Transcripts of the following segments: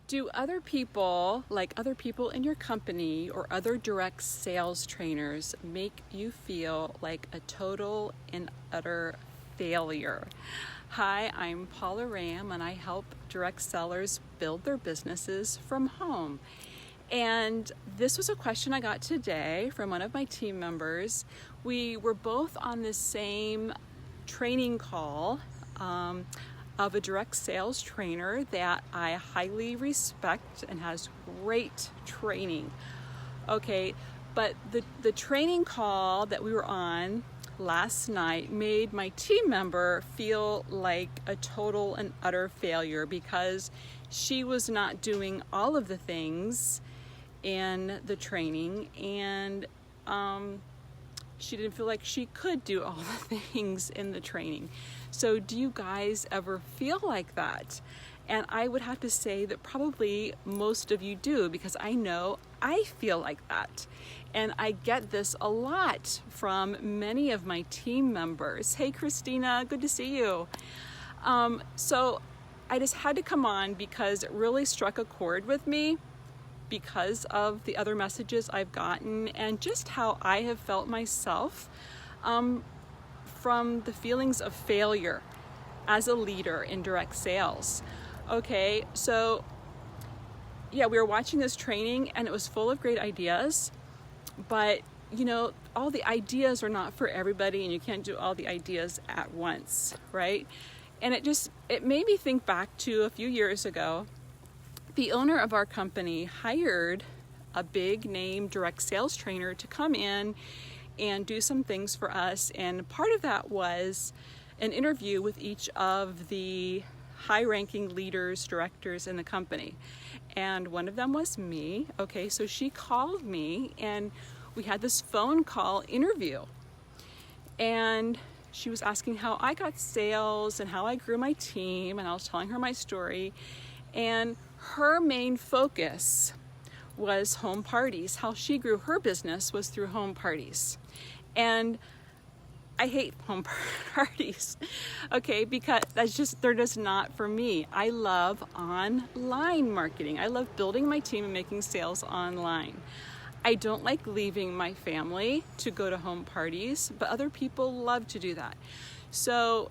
Do other people, like other people in your company or other direct sales trainers, make you feel like a total and utter failure? Hi, I'm Paula Ram, and I help direct sellers build their businesses from home. And this was a question I got today from one of my team members. We were both on the same training call of a direct sales trainer that I highly respect and has great training. Okay, but the training call that we were on last night made my team member feel like a total and utter failure because she was not doing all of the things in the training, and she didn't feel like she could do all the things in the training. So do you guys ever feel like that? And I would have to say that probably most of you do, because I know I feel like that. And I get this a lot from many of my team members. Hey, Christina, good to see you. So I just had to come on because it really struck a chord with me because of the other messages I've gotten and just how I have felt myself from the feelings of failure as a leader in direct sales. Okay, so yeah, we were watching this training and it was full of great ideas, but you know, all the ideas are not for everybody and you can't do all the ideas at once, right? And it made me think back to a few years ago. The owner of our company hired a big name direct sales trainer to come in and do some things for us. And part of that was an interview with each of the high-ranking leaders, directors in the company. And one of them was me. Okay, so she called me and we had this phone call interview. And she was asking how I got sales and how I grew my team, and I was telling her my story. And her main focus was home parties. How she grew her business was through home parties. And I hate home parties, okay, because they're just not for me. I love online marketing. I love building my team and making sales online. I don't like leaving my family to go to home parties, but other people love to do that. So,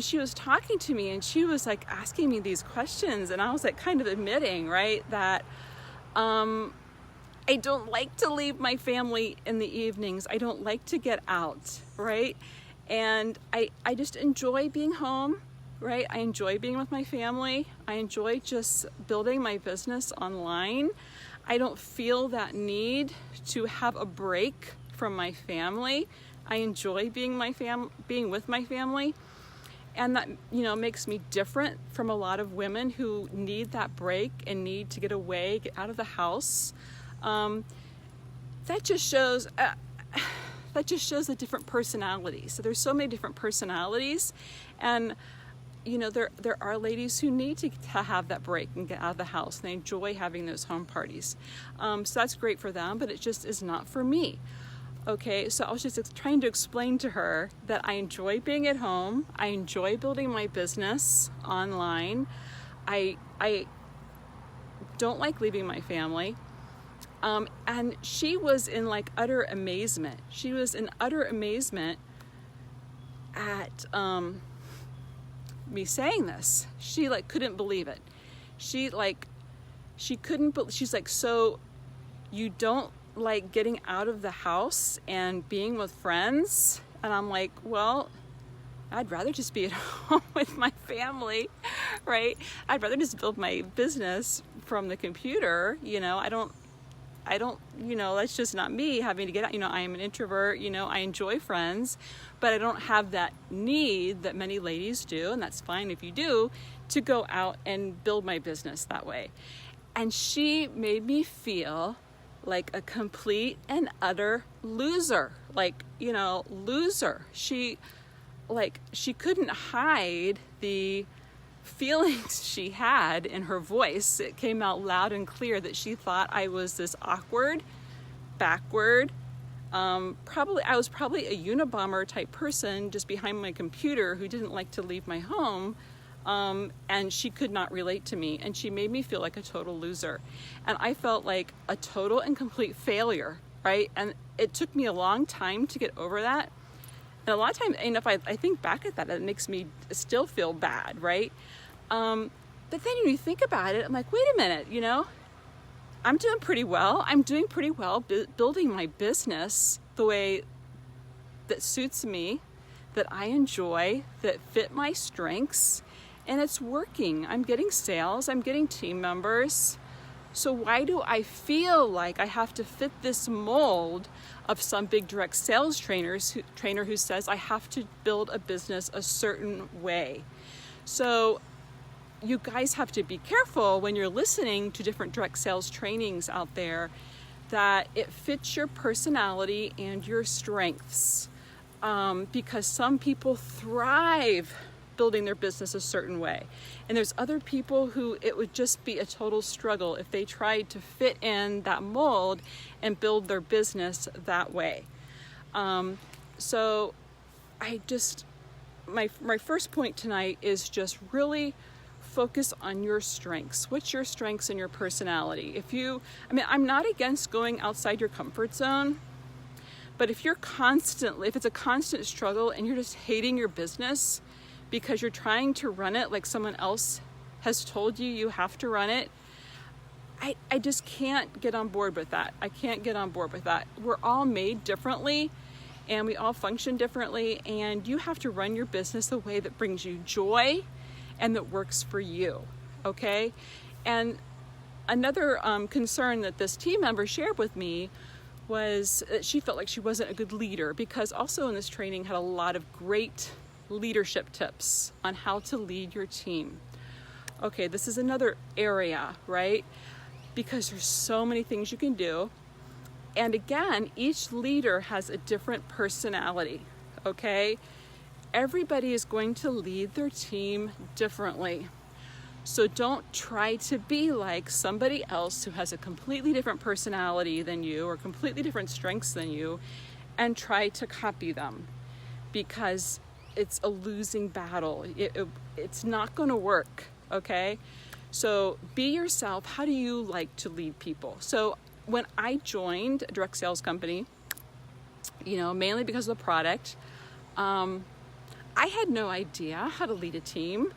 she was talking to me and she was like asking me these questions, and I was like kind of admitting, right, that I don't like to leave my family in the evenings. I don't like to get out, right? And I just enjoy being home, right? I enjoy being with my family. I enjoy just building my business online. I don't feel that need to have a break from my family. I enjoy being with my family. And that, you know, makes me different from a lot of women who need that break and need to get away, get out of the house. That just shows a different personality. So there's so many different personalities, and you know, there are ladies who need to have that break and get out of the house, and they enjoy having those home parties. So that's great for them, but it just is not for me. Okay, so I was just trying to explain to her that I enjoy being at home. I enjoy building my business online. I don't like leaving my family. And she was in like utter amazement. She was in utter amazement at me saying this. She like couldn't believe it. She's like, so you don't like getting out of the house and being with friends? And I'm like, well, I'd rather just be at home with my family, right? I'd rather just build my business from the computer. You know, I don't, you know, that's just not me having to get out. You know, I am an introvert, you know, I enjoy friends, but I don't have that need that many ladies do, and that's fine if you do, to go out and build my business that way. And she made me feel like a complete and utter loser, loser. She couldn't hide the feelings she had in her voice. It came out loud and clear that she thought I was this awkward, backward, I was probably a Unabomber type person just behind my computer who didn't like to leave my home And she could not relate to me, and she made me feel like a total loser. And I felt like a total and complete failure, right? And it took me a long time to get over that. And a lot of times, and if I think back at that, it makes me still feel bad, right? But then when you think about it, I'm like, wait a minute, I'm doing pretty well. I'm doing pretty well building my business the way that suits me, that I enjoy, that fit my strengths, and it's working. I'm getting sales, I'm getting team members. So why do I feel like I have to fit this mold of some big direct sales trainer who says I have to build a business a certain way? So you guys have to be careful when you're listening to different direct sales trainings out there that it fits your personality and your strengths. Because some people thrive building their business a certain way. And there's other people who it would just be a total struggle if they tried to fit in that mold and build their business that way. So my first point tonight is just really focus on your strengths. What's your strengths and your personality? I'm not against going outside your comfort zone, but if it's a constant struggle and you're just hating your business because you're trying to run it like someone else has told you have to run it, I just can't get on board with that. I can't get on board with that. We're all made differently and we all function differently, and you have to run your business the way that brings you joy and that works for you, okay? And another concern that this team member shared with me was that she felt like she wasn't a good leader, because also in this training had a lot of great leadership tips on how to lead your team. Okay, this is another area, right? Because there's so many things you can do. And again, each leader has a different personality, okay? Everybody is going to lead their team differently. So don't try to be like somebody else who has a completely different personality than you or completely different strengths than you and try to copy them, because it's a losing battle. It's not going to work, okay? So be yourself. How do you like to lead people? So when I joined a direct sales company, mainly because of the product, I had no idea how to lead a team.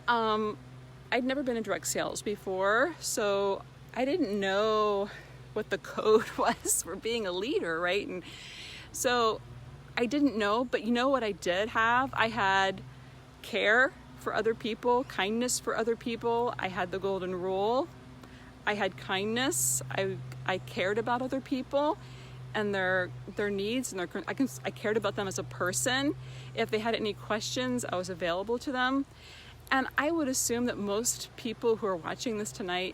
I'd never been in direct sales before, so I didn't know what the code was for being a leader, right? And so I didn't know, but you know what I did have? I had care for other people, kindness for other people. I had the golden rule. I had kindness. I cared about other people and their needs, and I cared about them as a person. If they had any questions, I was available to them. And I would assume that most people who are watching this tonight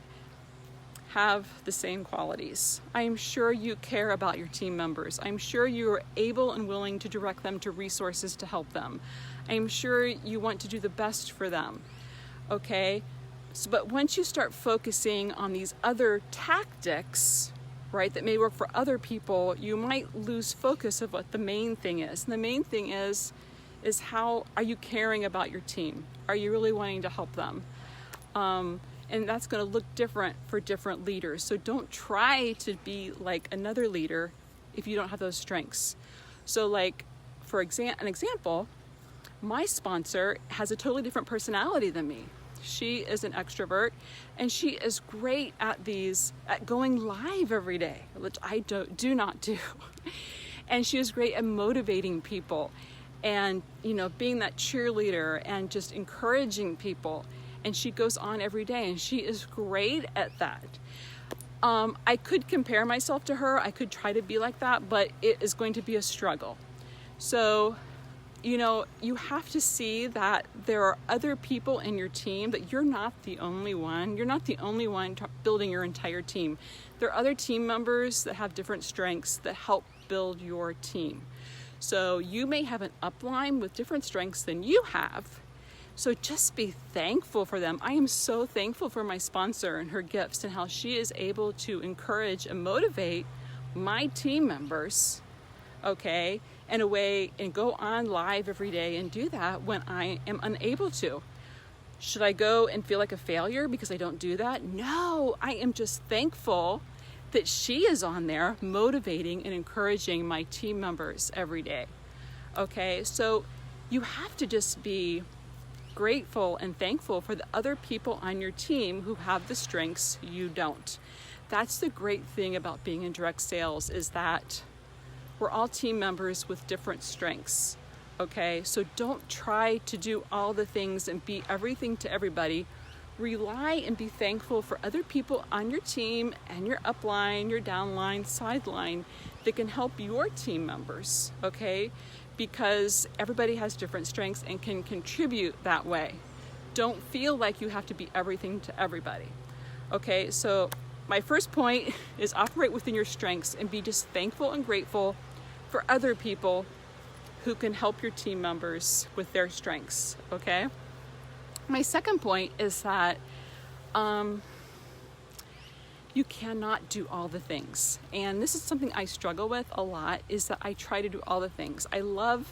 have the same qualities. I'm sure you care about your team members. I'm sure you are able and willing to direct them to resources to help them. I'm sure you want to do the best for them, okay? But once you start focusing on these other tactics, right, that may work for other people, you might lose focus of what the main thing is. And the main thing is how are you caring about your team? Are you really wanting to help them? And that's going to look different for different leaders. So don't try to be like another leader if you don't have those strengths. So like, for an example, my sponsor has a totally different personality than me. She is an extrovert, and she is great at going live every day, which I do not do. And she is great at motivating people and, being that cheerleader and just encouraging people. And she goes on every day, and she is great at that. I could compare myself to her. I could try to be like that, but it is going to be a struggle. So, you have to see that there are other people in your team, that you're not the only one. You're not the only one building your entire team. There are other team members that have different strengths that help build your team. So you may have an upline with different strengths than you have. So just be thankful for them. I am so thankful for my sponsor and her gifts and how she is able to encourage and motivate my team members, okay, in a way, and go on live every day and do that when I am unable to. Should I go and feel like a failure because I don't do that? No, I am just thankful that she is on there motivating and encouraging my team members every day. Okay, so you have to just be grateful and thankful for the other people on your team who have the strengths you don't. That's the great thing about being in direct sales, is that we're all team members with different strengths. Okay, so don't try to do all the things and be everything to everybody. Rely and be thankful for other people on your team and your upline, your downline, sideline that can help your team members, okay? Because everybody has different strengths and can contribute that way. Don't feel like you have to be everything to everybody. Okay, so my first point is operate within your strengths and be just thankful and grateful for other people who can help your team members with their strengths, okay? My second point is that you cannot do all the things. And this is something I struggle with a lot, is that I try to do all the things. I love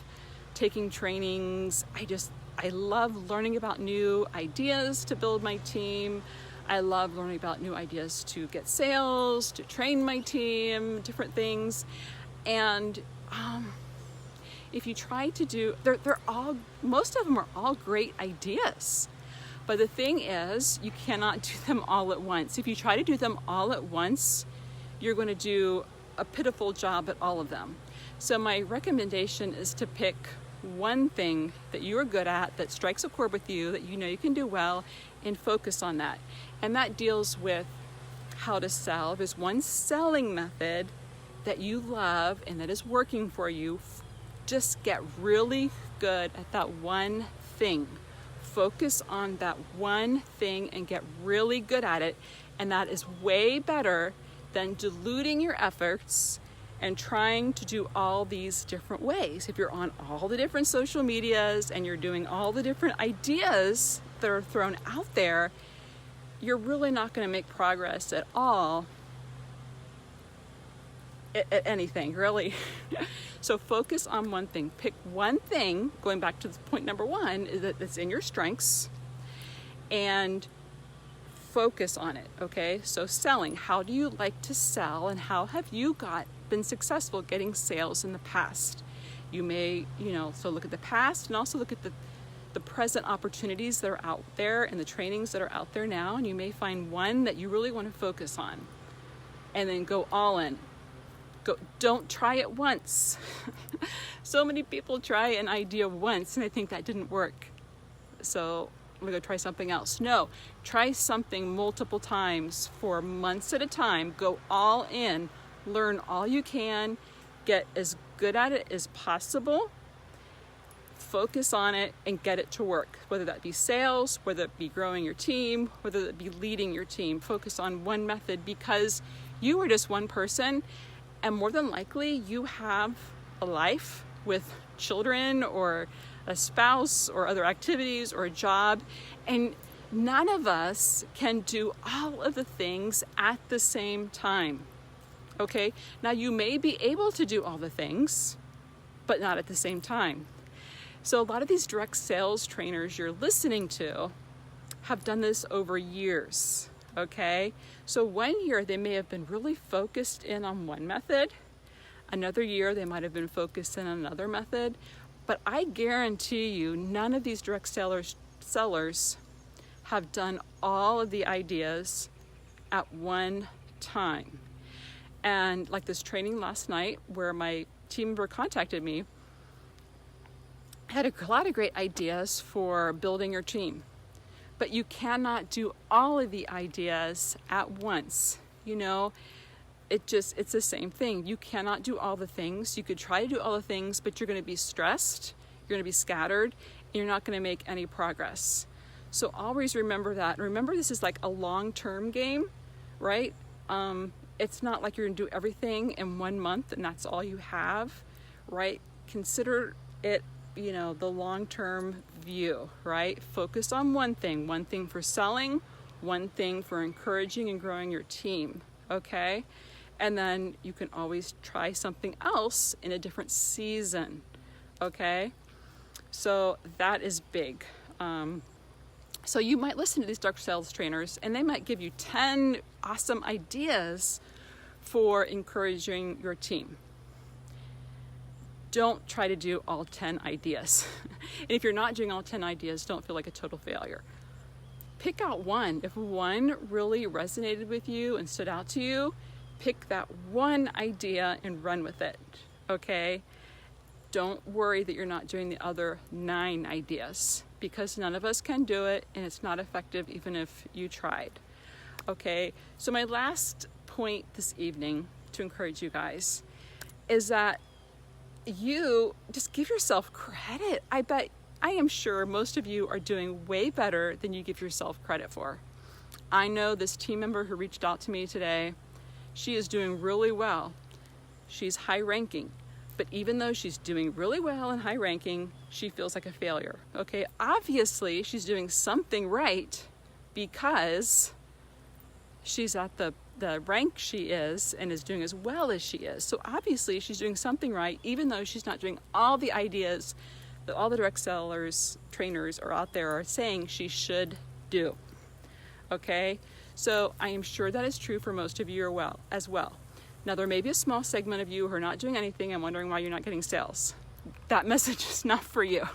taking trainings. I love learning about new ideas to build my team. I love learning about new ideas to get sales, to train my team, different things. And if you try to do, most of them are all great ideas. But the thing is, you cannot do them all at once. If you try to do them all at once, you're going to do a pitiful job at all of them. So my recommendation is to pick one thing that you are good at, that strikes a chord with you, that you know you can do well, and focus on that. And that deals with how to sell. There's one selling method that you love and that is working for you. Just get really good at that one thing. Focus on that one thing and get really good at it. And that is way better than diluting your efforts and trying to do all these different ways. If you're on all the different social medias and you're doing all the different ideas that are thrown out there, you're really not going to make progress at all at anything, really. So focus on one thing. Pick one thing, going back to point number one, is that it's in your strengths, and focus on it, okay? So selling, how do you like to sell, and how have you been successful getting sales in the past? You may, so look at the past and also look at the present opportunities that are out there and the trainings that are out there now, and you may find one that you really want to focus on, and then go all in. Don't try it once. So many people try an idea once and I think that didn't work, so I'm gonna go try something else. No, try something multiple times for months at a time. Go all in, learn all you can, get as good at it as possible, focus on it, and get it to work. Whether that be sales, whether it be growing your team, whether it be leading your team. Focus on one method, because you are just one person, and more than likely you have a life with children or a spouse or other activities or a job, and none of us can do all of the things at the same time. Okay, now you may be able to do all the things, but not at the same time. So a lot of these direct sales trainers you're listening to have done this over years, okay? So 1 year they may have been really focused in on one method. Another year they might have been focused in another method. But I guarantee you none of these direct sellers have done all of the ideas at one time. And like this training last night where my team member contacted me, had a lot of great ideas for building your team. But you cannot do all of the ideas at once. It's the same thing. You cannot do all the things. You could try to do all the things, but you're going to be stressed, you're going to be scattered, and you're not going to make any progress. So always remember that. Remember, this is like a long-term game, right? It's not like you're going to do everything in 1 month and that's all you have, right? Consider it, the long-term view, right? Focus on one thing for selling, one thing for encouraging and growing your team, okay? And then you can always try something else in a different season, okay? So that is big. So you might listen to these direct sales trainers and they might give you 10 awesome ideas for encouraging your team. Don't try to do all 10 ideas. And if you're not doing all 10 ideas, don't feel like a total failure. Pick out one. If one really resonated with you and stood out to you, pick that one idea and run with it, okay? Don't worry that you're not doing the other 9 ideas, because none of us can do it and it's not effective even if you tried. Okay, so my last point this evening to encourage you guys is that you just give yourself credit. I am sure most of you are doing way better than you give yourself credit for. I know this team member who reached out to me today, she is doing really well. She's high ranking. But even though she's doing really well and high ranking, she feels like a failure. Okay, obviously she's doing something right because she's at the rank she is and is doing as well as she is. So obviously she's doing something right, even though she's not doing all the ideas that all the direct sellers, trainers are out there are saying she should do. Okay, so I am sure that is true for most of you as well. Now, there may be a small segment of you who are not doing anything and wondering why you're not getting sales. That message is not for you.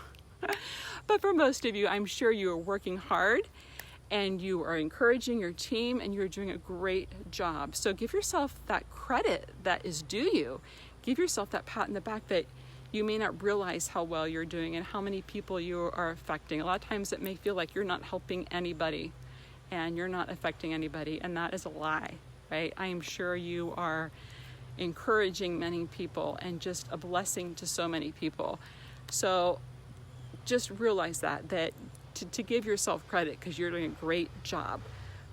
But for most of you, I'm sure you are working hard and you are encouraging your team and you're doing a great job. So give yourself that credit that is due you. Give yourself that pat in the back that you may not realize how well you're doing and how many people you are affecting. A lot of times it may feel like you're not helping anybody and you're not affecting anybody, and that is a lie. Right? I am sure you are encouraging many people and just a blessing to so many people. So just realize that to give yourself credit because you're doing a great job.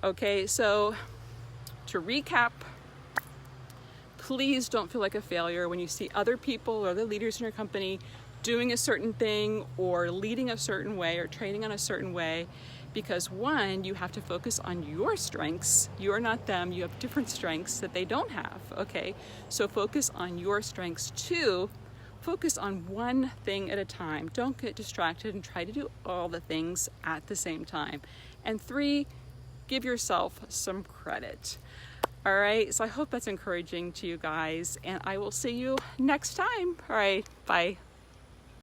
Okay, so to recap, please don't feel like a failure when you see other people or the leaders in your company doing a certain thing or leading a certain way or training on a certain way. Because one, you have to focus on your strengths. You are not them. You have different strengths that they don't have, okay? So focus on your strengths. 2, focus on one thing at a time. Don't get distracted and try to do all the things at the same time. And 3, give yourself some credit. All right, so I hope that's encouraging to you guys, and I will see you next time. All right, bye.